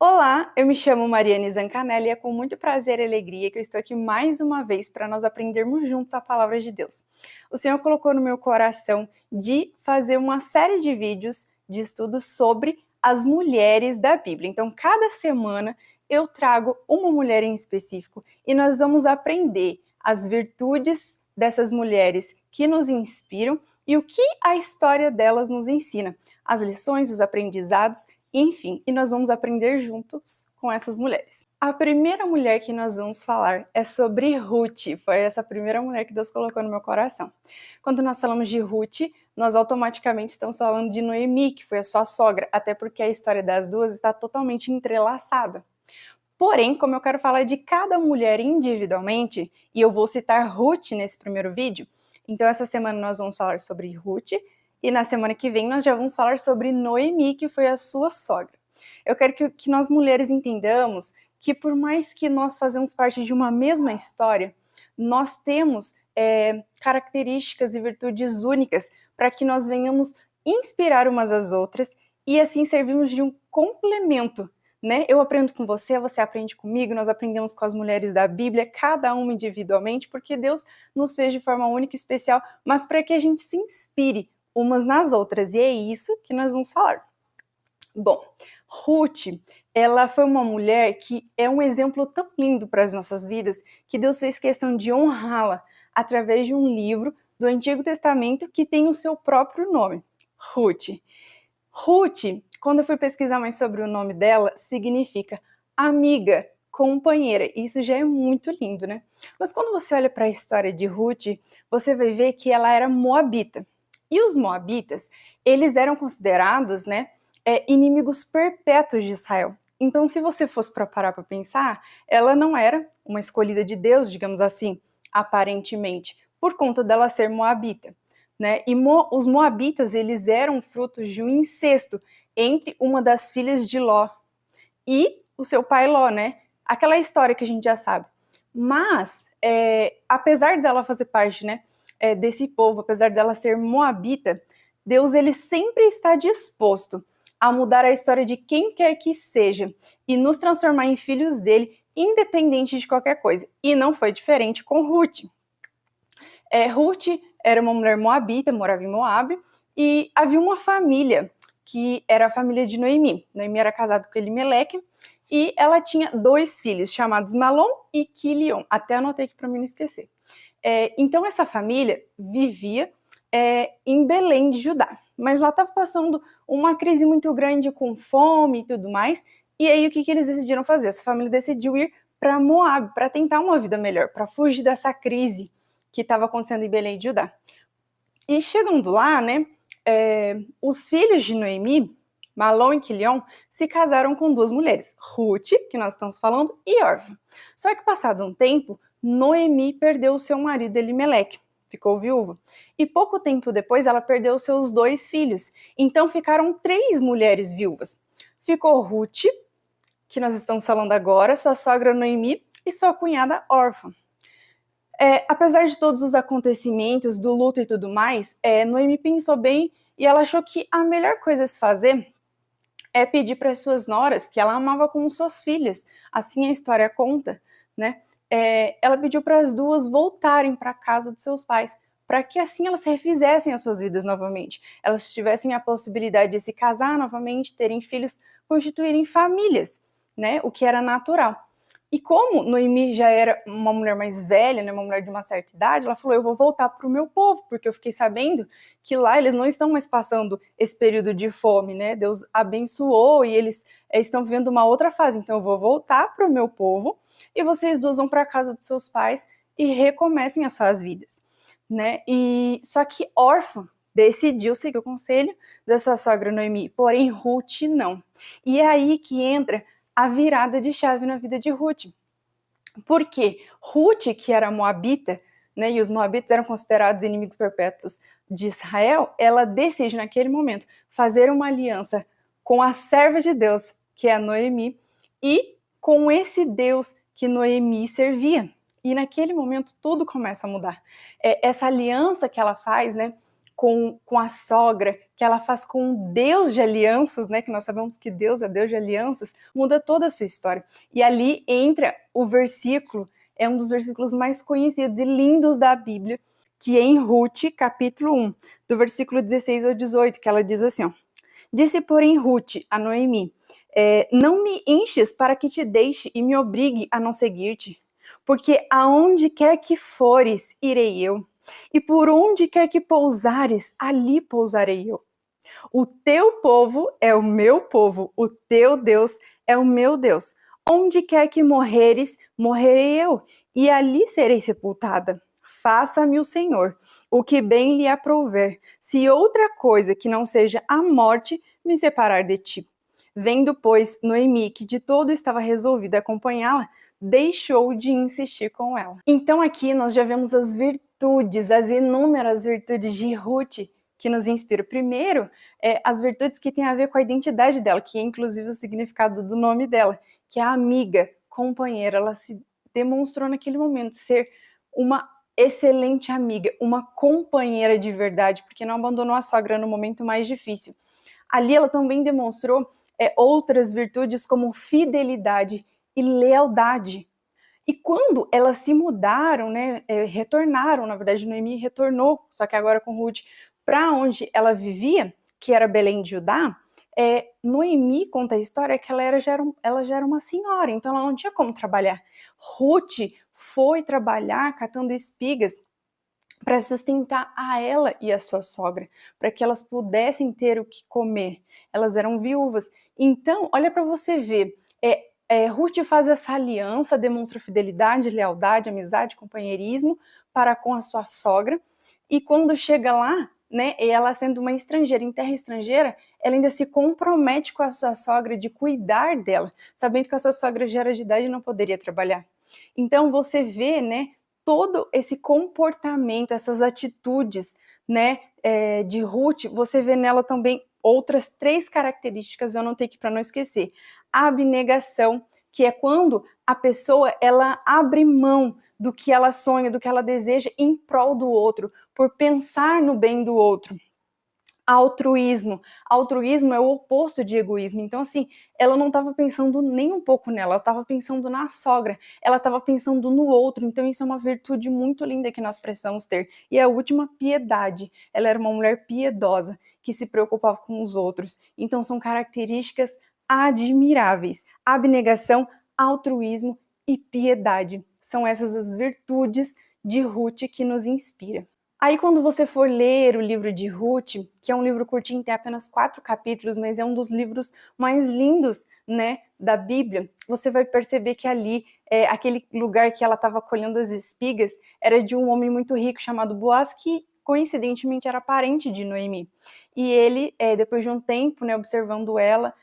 Olá, eu me chamo Mariane Zancanelli e é com muito prazer e alegria que eu estou aqui mais uma vez para nós aprendermos juntos a palavra de Deus. O Senhor colocou no meu coração de fazer uma série de vídeos de estudos sobre as mulheres da Bíblia. Então, cada semana eu trago uma mulher em específico e nós vamos aprender as virtudes dessas mulheres que nos inspiram e o que a história delas nos ensina, as lições, os aprendizados. Enfim, e nós vamos aprender juntos com essas mulheres. A primeira mulher que nós vamos falar é sobre Ruth. Foi essa primeira mulher que Deus colocou no meu coração. Quando nós falamos de Ruth, nós automaticamente estamos falando de Noemi, que foi a sua sogra, até porque a história das duas está totalmente entrelaçada. Porém, como eu quero falar de cada mulher individualmente, e eu vou citar Ruth nesse primeiro vídeo, então essa semana nós vamos falar sobre Ruth, e na semana que vem nós já vamos falar sobre Noemi, que foi a sua sogra. Eu quero que nós mulheres entendamos que por mais que nós fazemos parte de uma mesma história, nós temos características e virtudes únicas para que nós venhamos inspirar umas às outras e assim servirmos de um complemento, né? Eu aprendo com você, você aprende comigo, nós aprendemos com as mulheres da Bíblia, cada uma individualmente, porque Deus nos fez de forma única e especial, mas para que a gente se inspire umas nas outras, e é isso que nós vamos falar. Bom, Ruth, ela foi uma mulher que é um exemplo tão lindo para as nossas vidas, que Deus fez questão de honrá-la através de um livro do Antigo Testamento que tem o seu próprio nome, Ruth. Ruth, quando eu fui pesquisar mais sobre o nome dela, significa amiga, companheira. Isso já é muito lindo, né? Mas quando você olha para a história de Ruth, você vai ver que ela era moabita. E os moabitas, eles eram considerados, né, inimigos perpétuos de Israel. Então, se você fosse para parar para pensar, ela não era uma escolhida de Deus, digamos assim, aparentemente, por conta dela ser moabita. Né? E os moabitas, eles eram frutos de um incesto entre uma das filhas de Ló e o seu pai Ló, né? Aquela história que a gente já sabe. Mas, apesar dela fazer parte, né, desse povo, apesar dela ser moabita, Deus ele sempre está disposto a mudar a história de quem quer que seja e nos transformar em filhos dele, independente de qualquer coisa. E não foi diferente com Ruth. Ruth era uma mulher moabita, morava em Moab, e havia uma família, que era a família de Noemi. Noemi era casada com Elimeleque, e ela tinha 2 filhos, chamados Malom e Quilion. Até anotei aqui para mim não esquecer. Então essa família vivia em Belém de Judá, mas lá estava passando uma crise muito grande com fome e tudo mais, e aí o que eles decidiram fazer? Essa família decidiu ir para Moab, para tentar uma vida melhor, para fugir dessa crise que estava acontecendo em Belém de Judá. E chegando lá, né, os filhos de Noemi, Malom e Quilion, se casaram com 2 mulheres, Ruth, que nós estamos falando, e Orfa. Só que passado um tempo, Noemi perdeu o seu marido Elimeleque, ficou viúva. E pouco tempo depois ela perdeu seus 2 filhos. Então ficaram 3 mulheres viúvas. Ficou Ruth, que nós estamos falando agora, sua sogra Noemi e sua cunhada Orfa. Apesar de todos os acontecimentos, do luto e tudo mais, Noemi pensou bem e ela achou que a melhor coisa a se fazer é pedir para as suas noras, que ela amava como suas filhas, assim a história conta, né? Ela pediu para as 2 voltarem para a casa dos seus pais, para que assim elas refizessem as suas vidas novamente. Elas tivessem a possibilidade de se casar novamente, terem filhos, constituírem famílias, né? O que era natural. E como Noemi já era uma mulher mais velha, né, uma mulher de uma certa idade, ela falou, eu vou voltar para o meu povo, porque eu fiquei sabendo que lá eles não estão mais passando esse período de fome, né? Deus abençoou e eles estão vivendo uma outra fase, então eu vou voltar para o meu povo e vocês 2 vão para a casa dos seus pais e recomecem as suas vidas, né? E só que Orfa decidiu seguir o conselho da sua sogra Noemi, porém Ruth não. E é aí que entra a virada de chave na vida de Ruth. Porque Ruth, que era moabita, né, e os moabitas eram considerados inimigos perpétuos de Israel, ela decide naquele momento fazer uma aliança com a serva de Deus, que é a Noemi, e com esse Deus que Noemi servia. E naquele momento tudo começa a mudar. Essa aliança que ela faz, né, com a sogra, que ela faz com o Deus de alianças, né, que nós sabemos que Deus é Deus de alianças, muda toda a sua história. E ali entra o versículo, é um dos versículos mais conhecidos e lindos da Bíblia, que é em Ruth, capítulo 1, do versículo 16 ao 18, que ela diz assim, ó: Disse, porém, Ruth a Noemi, não me enches para que te deixe e me obrigue a não seguir-te, porque aonde quer que fores, irei eu, e por onde quer que pousares, ali pousarei eu. O teu povo é o meu povo, o teu Deus é o meu Deus. Onde quer que morreres, morrerei eu, e ali serei sepultada. Faça-me o Senhor o que bem lhe aprouver, se outra coisa que não seja a morte me separar de ti. Vendo, pois, Noemi que de todo estava resolvida a acompanhá-la, deixou de insistir com ela. Então aqui nós já vemos as virtudes, as inúmeras virtudes de Ruth que nos inspiram. Primeiro, as virtudes que têm a ver com a identidade dela, que é inclusive o significado do nome dela, que é a amiga, companheira. Ela se demonstrou naquele momento ser uma excelente amiga, uma companheira de verdade, porque não abandonou a sogra no momento mais difícil. Ali ela também demonstrou outras virtudes como fidelidade e lealdade. E quando elas se mudaram, né, retornaram, na verdade Noemi retornou, só que agora com Ruth, para onde ela vivia, que era Belém de Judá, Noemi conta a história que ela já era uma senhora, então ela não tinha como trabalhar. Ruth foi trabalhar catando espigas para sustentar a ela e a sua sogra, para que elas pudessem ter o que comer. Elas eram viúvas. Então, olha para você ver, Ruth faz essa aliança, demonstra fidelidade, lealdade, amizade, companheirismo para com a sua sogra, e quando chega lá, né, e ela sendo uma estrangeira, em terra estrangeira, ela ainda se compromete com a sua sogra de cuidar dela, sabendo que a sua sogra já era de idade e não poderia trabalhar. Então você vê, né, todo esse comportamento, essas atitudes, né, de Ruth, você vê nela também outras 3 características, eu anotei aqui para não esquecer. A abnegação, que é quando a pessoa ela abre mão do que ela sonha, do que ela deseja em prol do outro, por pensar no bem do outro. Altruísmo. Altruísmo é o oposto de egoísmo. Então, assim, ela não estava pensando nem um pouco nela, ela estava pensando na sogra, ela estava pensando no outro. Então, isso é uma virtude muito linda que nós precisamos ter. E a última, piedade. Ela era uma mulher piedosa, que se preocupava com os outros. Então, são características admiráveis. Abnegação, altruísmo e piedade. São essas as virtudes de Ruth que nos inspira. Aí quando você for ler o livro de Ruth, que é um livro curtinho, tem apenas 4 capítulos, mas é um dos livros mais lindos, né, da Bíblia, você vai perceber que ali, aquele lugar que ela estava colhendo as espigas, era de um homem muito rico chamado Boaz, que coincidentemente era parente de Noemi. E ele, depois de um tempo, né, observando ela,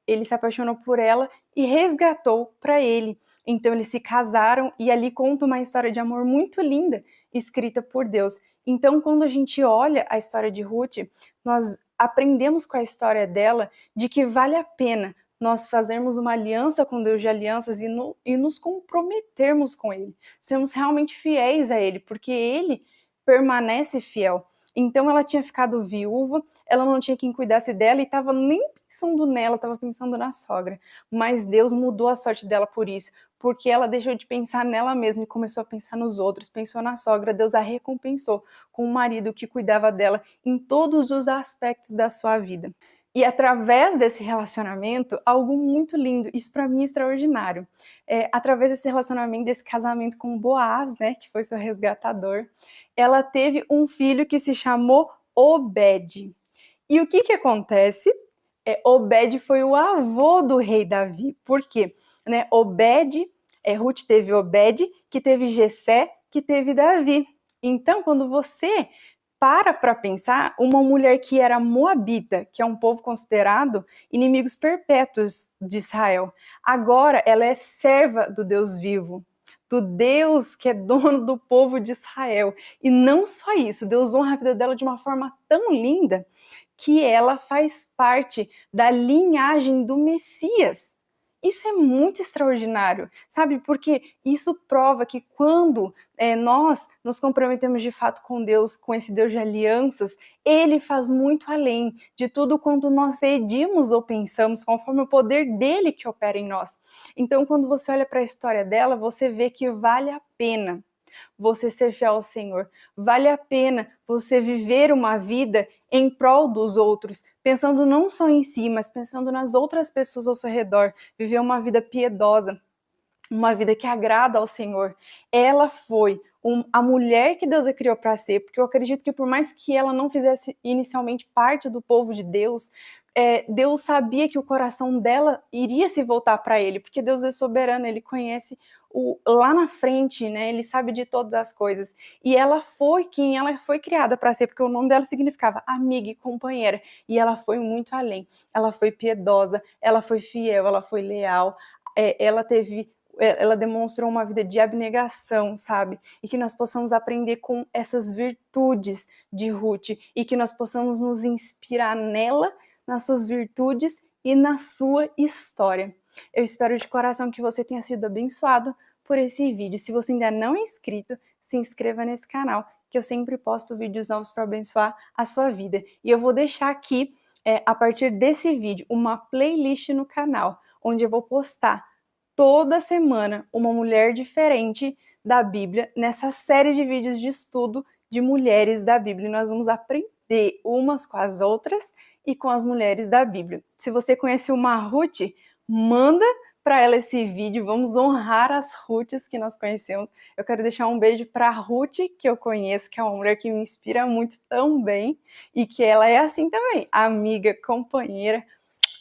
ele se apaixonou por ela e resgatou para ele. Então eles se casaram e ali conta uma história de amor muito linda, escrita por Deus. Então, quando a gente olha a história de Ruth, nós aprendemos com a história dela de que vale a pena nós fazermos uma aliança com Deus de alianças e nos comprometermos com Ele. Sermos realmente fiéis a Ele, porque Ele permanece fiel. Então, ela tinha ficado viúva, ela não tinha quem cuidasse dela e estava nem pensando nela, estava pensando na sogra. Mas Deus mudou a sorte dela por isso, porque ela deixou de pensar nela mesma e começou a pensar nos outros, pensou na sogra. Deus a recompensou com um marido que cuidava dela em todos os aspectos da sua vida. E através desse relacionamento, algo muito lindo, isso para mim é extraordinário, através desse relacionamento, desse casamento com Boaz, né, que foi seu resgatador, ela teve um filho que se chamou Obed. E o que acontece? Obed foi o avô do rei Davi. Por quê? Né, Ruth teve Obed, que teve Jessé, que teve Davi. Então, quando você para pensar, uma mulher que era moabita, que é um povo considerado inimigos perpétuos de Israel, agora ela é serva do Deus vivo, do Deus que é dono do povo de Israel. E não só isso, Deus honra a vida dela de uma forma tão linda que ela faz parte da linhagem do Messias. Isso é muito extraordinário, sabe? Porque isso prova que quando nós nos comprometemos de fato com Deus, com esse Deus de alianças, Ele faz muito além de tudo quanto nós pedimos ou pensamos, conforme o poder dele que opera em nós. Então, quando você olha para a história dela, você vê que vale a pena você ser fiel ao Senhor. Vale a pena você viver uma vida em prol dos outros, pensando não só em si, mas pensando nas outras pessoas ao seu redor. Viver uma vida piedosa, uma vida que agrada ao Senhor. Ela foi a mulher que Deus a criou para ser, porque eu acredito que por mais que ela não fizesse inicialmente parte do povo de Deus, Deus sabia que o coração dela iria se voltar para ele, porque Deus é soberano, ele conhece lá na frente, né? Ele sabe de todas as coisas. E ela foi quem ela foi criada para ser, porque o nome dela significava amiga e companheira. E ela foi muito além. Ela foi piedosa, ela foi fiel, ela foi leal. Ela demonstrou uma vida de abnegação, sabe? E que nós possamos aprender com essas virtudes de Ruth e que nós possamos nos inspirar nela, nas suas virtudes e na sua história. Eu espero de coração que você tenha sido abençoado por esse vídeo. Se você ainda não é inscrito, se inscreva nesse canal, que eu sempre posto vídeos novos para abençoar a sua vida. E eu vou deixar aqui, a partir desse vídeo, uma playlist no canal, onde eu vou postar toda semana uma mulher diferente da Bíblia, nessa série de vídeos de estudo de mulheres da Bíblia. E nós vamos aprender umas com as outras e com as mulheres da Bíblia. Se você conhece uma Ruth, manda para ela esse vídeo, vamos honrar as Ruths que nós conhecemos. Eu quero deixar um beijo para a Ruth, que eu conheço, que é uma mulher que me inspira muito também, e que ela é assim também, amiga, companheira.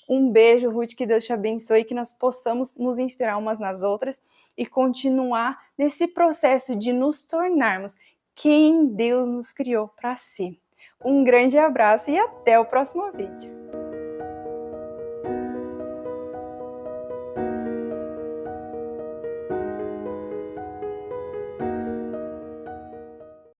Um beijo, Ruth, que Deus te abençoe, que nós possamos nos inspirar umas nas outras e continuar nesse processo de nos tornarmos quem Deus nos criou para ser. Um grande abraço e até o próximo vídeo.